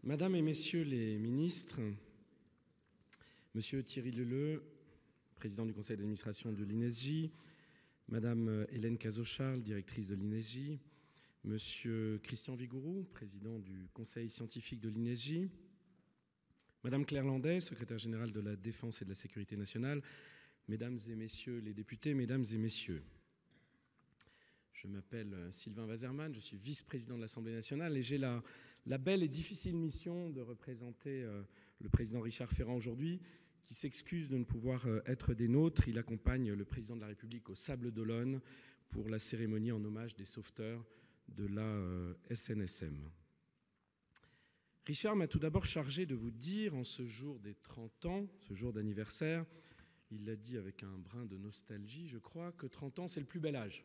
Madame et Messieurs les ministres, Monsieur Thierry Leleux, président du conseil d'administration de l'INESJ, Madame Hélène Cazaux-Charles, directrice de l'INESJ, Monsieur Christian Vigouroux, président du conseil scientifique de l'INESJ, Madame Claire Landais, secrétaire générale de la Défense et de la Sécurité nationale, Mesdames et Messieurs les députés, Mesdames et Messieurs. Je m'appelle Sylvain Waserman, je suis vice-président de l'Assemblée nationale et j'ai la belle et difficile mission de représenter le président Richard Ferrand aujourd'hui, qui s'excuse de ne pouvoir être des nôtres. Il accompagne le président de la République au Sables d'Olonne pour la cérémonie en hommage des sauveteurs de la SNSM. Richard m'a tout d'abord chargé de vous dire, en ce jour des 30 ans, ce jour d'anniversaire, il l'a dit avec un brin de nostalgie, je crois, que 30 ans, c'est le plus bel âge.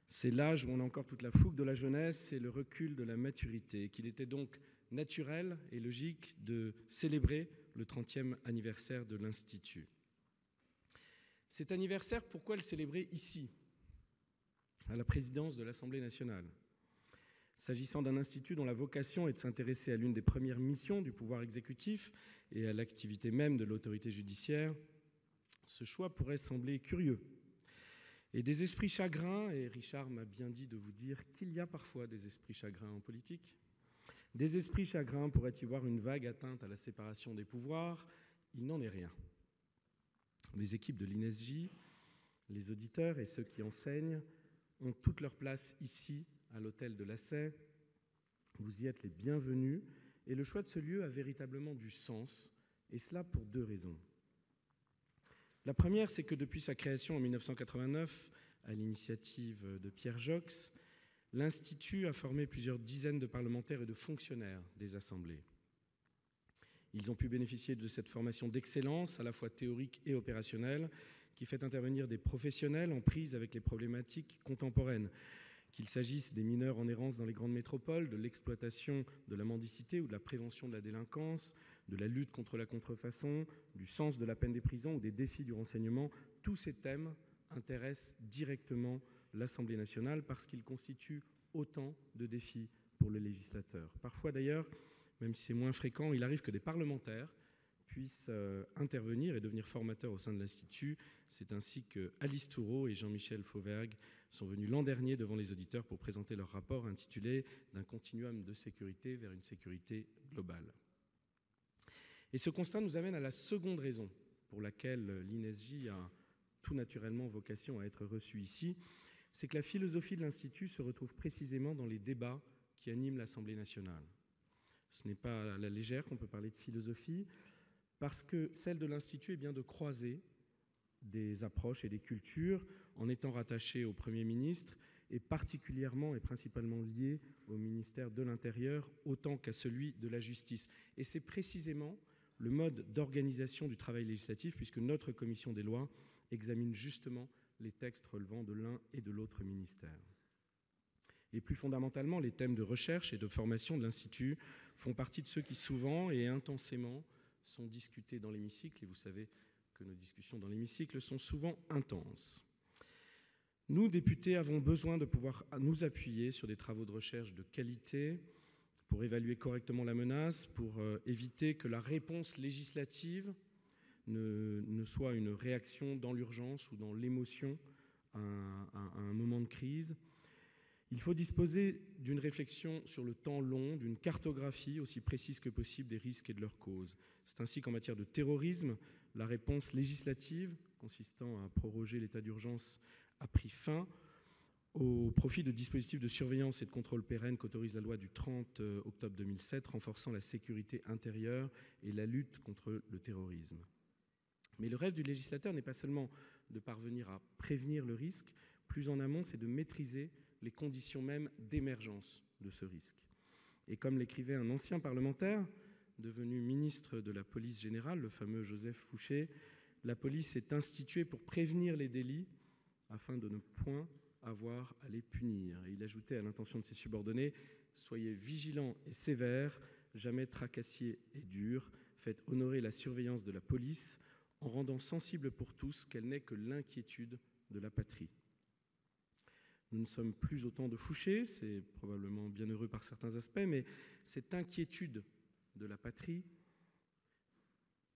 C'est l'âge où on a encore toute la fougue de la jeunesse et le recul de la maturité, qu'il était donc naturel et logique de célébrer le 30e anniversaire de l'Institut. Cet anniversaire, pourquoi le célébrer ici, à la présidence de l'Assemblée nationale ? S'agissant d'un institut dont la vocation est de s'intéresser à l'une des premières missions du pouvoir exécutif et à l'activité même de l'autorité judiciaire, ce choix pourrait sembler curieux. Et des esprits chagrins, et Richard m'a bien dit de vous dire qu'il y a parfois des esprits chagrins en politique, des esprits chagrins pourraient y voir une vague atteinte à la séparation des pouvoirs, il n'en est rien. Les équipes de l'INESJ, les auditeurs et ceux qui enseignent ont toute leur place ici, à l'hôtel de l'Assay. Vous y êtes les bienvenus, et le choix de ce lieu a véritablement du sens, et cela pour deux raisons. La première, c'est que depuis sa création en 1989, à l'initiative de Pierre Joxe, l'Institut a formé plusieurs dizaines de parlementaires et de fonctionnaires des assemblées. Ils ont pu bénéficier de cette formation d'excellence, à la fois théorique et opérationnelle, qui fait intervenir des professionnels en prise avec les problématiques contemporaines, qu'il s'agisse des mineurs en errance dans les grandes métropoles, de l'exploitation de la mendicité ou de la prévention de la délinquance, de la lutte contre la contrefaçon, du sens de la peine des prisons ou des défis du renseignement. Tous ces thèmes intéressent directement l'Assemblée nationale parce qu'ils constituent autant de défis pour le législateur. Parfois d'ailleurs, même si c'est moins fréquent, il arrive que des parlementaires puissent intervenir et devenir formateurs au sein de l'Institut. C'est ainsi que Alice Toureau et Jean-Michel Fauvergue sont venus l'an dernier devant les auditeurs pour présenter leur rapport intitulé « D'un continuum de sécurité vers une sécurité globale ». Et ce constat nous amène à la seconde raison pour laquelle l'INESJ a tout naturellement vocation à être reçu ici, c'est que la philosophie de l'Institut se retrouve précisément dans les débats qui animent l'Assemblée nationale. Ce n'est pas à la légère qu'on peut parler de philosophie, parce que celle de l'Institut est bien de croiser des approches et des cultures en étant rattachée au Premier ministre et particulièrement et principalement liée au ministère de l'Intérieur autant qu'à celui de la Justice. Et c'est précisément le mode d'organisation du travail législatif, puisque notre commission des lois examine justement les textes relevant de l'un et de l'autre ministère. Et plus fondamentalement, les thèmes de recherche et de formation de l'Institut font partie de ceux qui souvent et intensément sont discutés dans l'hémicycle, et vous savez que nos discussions dans l'hémicycle sont souvent intenses. Nous, députés, avons besoin de pouvoir nous appuyer sur des travaux de recherche de qualité pour évaluer correctement la menace, pour éviter que la réponse législative ne soit une réaction dans l'urgence ou dans l'émotion à un moment de crise. Il faut disposer d'une réflexion sur le temps long, d'une cartographie aussi précise que possible des risques et de leurs causes. C'est ainsi qu'en matière de terrorisme, la réponse législative, consistant à proroger l'état d'urgence, a pris fin au profit de dispositifs de surveillance et de contrôle pérennes qu'autorise la loi du 30 octobre 2007, renforçant la sécurité intérieure et la lutte contre le terrorisme. Mais le rêve du législateur n'est pas seulement de parvenir à prévenir le risque, plus en amont, c'est de maîtriser les conditions même d'émergence de ce risque. Et comme l'écrivait un ancien parlementaire, devenu ministre de la police générale, le fameux Joseph Fouché, la police est instituée pour prévenir les délits afin de ne point avoir à les punir. Et il ajoutait à l'intention de ses subordonnés, « Soyez vigilants et sévères, jamais tracassiers et durs, faites honorer la surveillance de la police en rendant sensible pour tous qu'elle n'est que l'inquiétude de la patrie. » Nous ne sommes plus autant de Fouché, c'est probablement bien heureux par certains aspects, mais cette inquiétude de la patrie,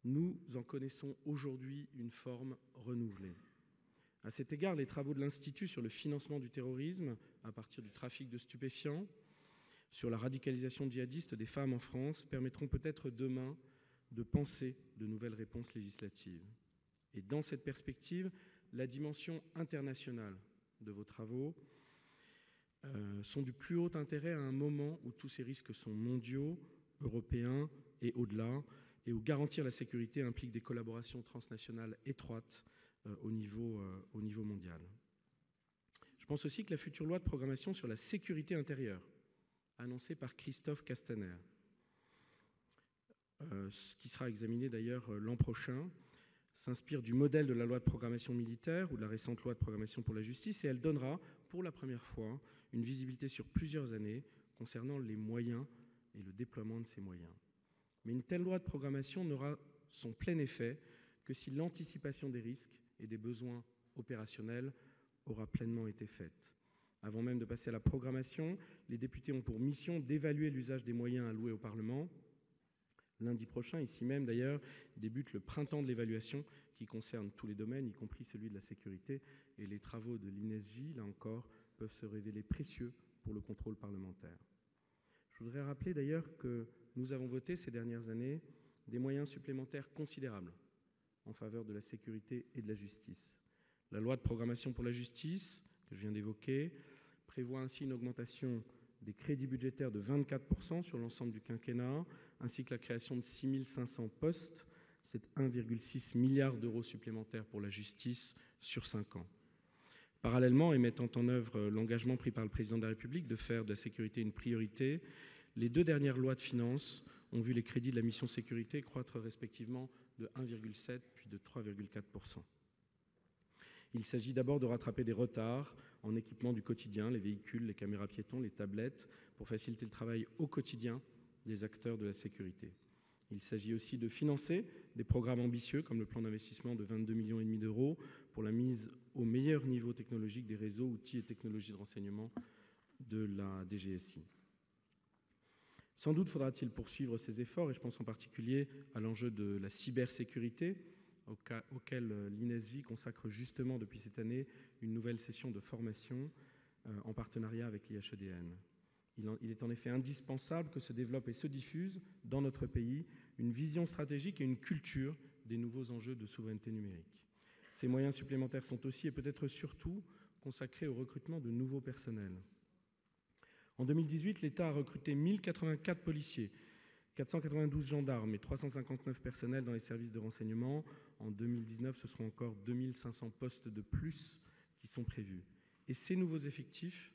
nous en connaissons aujourd'hui une forme renouvelée. À cet égard, les travaux de l'Institut sur le financement du terrorisme à partir du trafic de stupéfiants, sur la radicalisation djihadiste des femmes en France, permettront peut-être demain de penser de nouvelles réponses législatives. Et dans cette perspective, la dimension internationale de vos travaux sont du plus haut intérêt à un moment où tous ces risques sont mondiaux, européens et au-delà, et où garantir la sécurité implique des collaborations transnationales étroites au niveau mondial. Je pense aussi que la future loi de programmation sur la sécurité intérieure, annoncée par Christophe Castaner, qui sera examinée d'ailleurs l'an prochain, s'inspire du modèle de la loi de programmation militaire ou de la récente loi de programmation pour la justice, et elle donnera pour la première fois une visibilité sur plusieurs années concernant les moyens et le déploiement de ces moyens. Mais une telle loi de programmation n'aura son plein effet que si l'anticipation des risques et des besoins opérationnels aura pleinement été faite. Avant même de passer à la programmation, les députés ont pour mission d'évaluer l'usage des moyens alloués au Parlement. Lundi prochain, ici même d'ailleurs, débute le printemps de l'évaluation qui concerne tous les domaines, y compris celui de la sécurité, et les travaux de l'INSJ, là encore, peuvent se révéler précieux pour le contrôle parlementaire. Je voudrais rappeler d'ailleurs que nous avons voté ces dernières années des moyens supplémentaires considérables en faveur de la sécurité et de la justice. La loi de programmation pour la justice, que je viens d'évoquer, prévoit ainsi une augmentation des crédits budgétaires de 24% sur l'ensemble du quinquennat, ainsi que la création de 6500 postes. C'est 1,6 milliard d'euros supplémentaires pour la justice sur 5 ans. Parallèlement, et mettant en œuvre l'engagement pris par le président de la République de faire de la sécurité une priorité, les 2 dernières lois de finances ont vu les crédits de la mission sécurité croître respectivement de 1,7 puis de 3,4%. Il s'agit d'abord de rattraper des retards en équipement du quotidien, les véhicules, les caméras piétons, les tablettes, pour faciliter le travail au quotidien des acteurs de la sécurité. Il s'agit aussi de financer des programmes ambitieux comme le plan d'investissement de 22,5 millions d'euros pour la mise au meilleur niveau technologique des réseaux, outils et technologies de renseignement de la DGSI. Sans doute faudra-t-il poursuivre ces efforts, et je pense en particulier à l'enjeu de la cybersécurité, auquel l'INSJ consacre justement depuis cette année une nouvelle session de formation en partenariat avec l'IHEDN. Il est en effet indispensable que se développe et se diffuse dans notre pays une vision stratégique et une culture des nouveaux enjeux de souveraineté numérique. Ces moyens supplémentaires sont aussi et peut-être surtout consacrés au recrutement de nouveaux personnels. En 2018, l'État a recruté 1084 policiers, 492 gendarmes et 359 personnels dans les services de renseignement. En 2019, ce seront encore 2500 postes de plus qui sont prévus. Et ces nouveaux effectifs,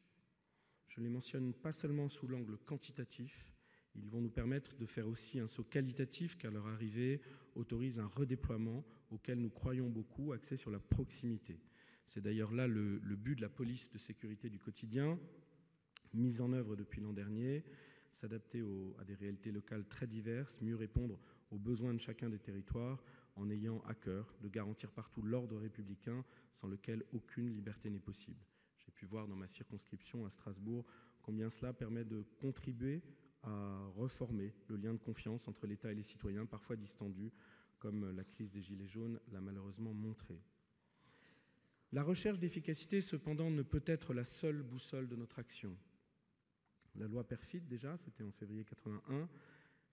je ne les mentionne pas seulement sous l'angle quantitatif, ils vont nous permettre de faire aussi un saut qualitatif, car leur arrivée autorise un redéploiement auquel nous croyons beaucoup, axé sur la proximité. C'est d'ailleurs là le but de la police de sécurité du quotidien, mise en œuvre depuis l'an dernier, s'adapter à des réalités locales très diverses, mieux répondre aux besoins de chacun des territoires, en ayant à cœur de garantir partout l'ordre républicain sans lequel aucune liberté n'est possible. J'ai pu voir dans ma circonscription à Strasbourg combien cela permet de contribuer à reformer le lien de confiance entre l'État et les citoyens, parfois distendu, comme la crise des Gilets jaunes l'a malheureusement montré. La recherche d'efficacité, cependant, ne peut être la seule boussole de notre action. La loi PERFIT, déjà, c'était en février 81,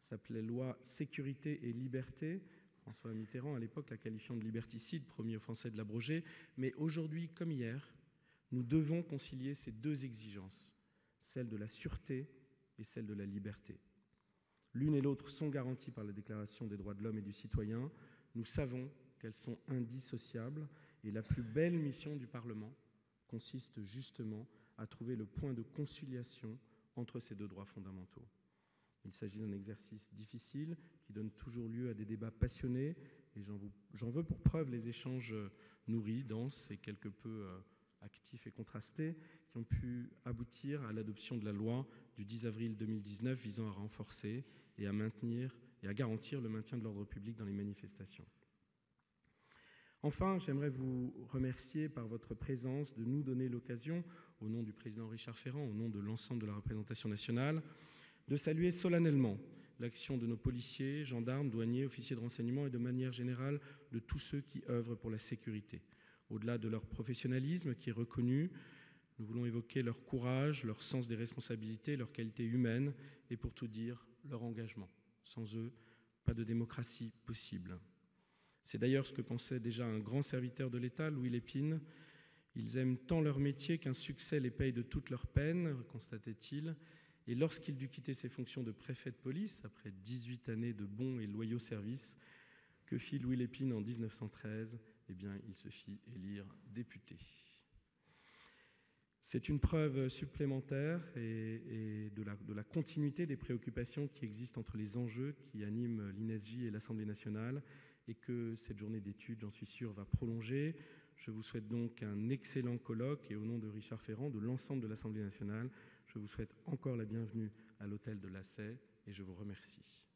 s'appelait loi Sécurité et Liberté. François Mitterrand, à l'époque, la qualifiant de liberticide, promis aux Français de l'abroger. Mais aujourd'hui, comme hier, nous devons concilier ces deux exigences, celle de la sûreté et celle de la liberté. L'une et l'autre sont garanties par la Déclaration des droits de l'homme et du citoyen. Nous savons qu'elles sont indissociables et la plus belle mission du Parlement consiste justement à trouver le point de conciliation entre ces deux droits fondamentaux. Il s'agit d'un exercice difficile qui donne toujours lieu à des débats passionnés et j'en veux pour preuve les échanges nourris, denses et quelque peu actifs et contrastés qui ont pu aboutir à l'adoption de la loi du 10 avril 2019 visant à renforcer et à maintenir et à garantir le maintien de l'ordre public dans les manifestations. Enfin, j'aimerais vous remercier par votre présence de nous donner l'occasion, au nom du président Richard Ferrand, au nom de l'ensemble de la représentation nationale, de saluer solennellement l'action de nos policiers, gendarmes, douaniers, officiers de renseignement et de manière générale de tous ceux qui œuvrent pour la sécurité. Au-delà de leur professionnalisme qui est reconnu, nous voulons évoquer leur courage, leur sens des responsabilités, leur qualité humaine et pour tout dire, leur engagement. Sans eux, pas de démocratie possible. C'est d'ailleurs ce que pensait déjà un grand serviteur de l'État, Louis Lépine. Ils aiment tant leur métier qu'un succès les paye de toutes leurs peines, constatait-il. Et lorsqu'il dut quitter ses fonctions de préfet de police, après 18 années de bons et loyaux services, que fit Louis Lépine en 1913 ? Eh bien, il se fit élire député. C'est une preuve supplémentaire et de la continuité des préoccupations qui existent entre les enjeux qui animent l'INESJ et l'Assemblée nationale et que cette journée d'études, j'en suis sûr, va prolonger. Je vous souhaite donc un excellent colloque et au nom de Richard Ferrand, de l'ensemble de l'Assemblée nationale, je vous souhaite encore la bienvenue à l'hôtel de Lassay et je vous remercie.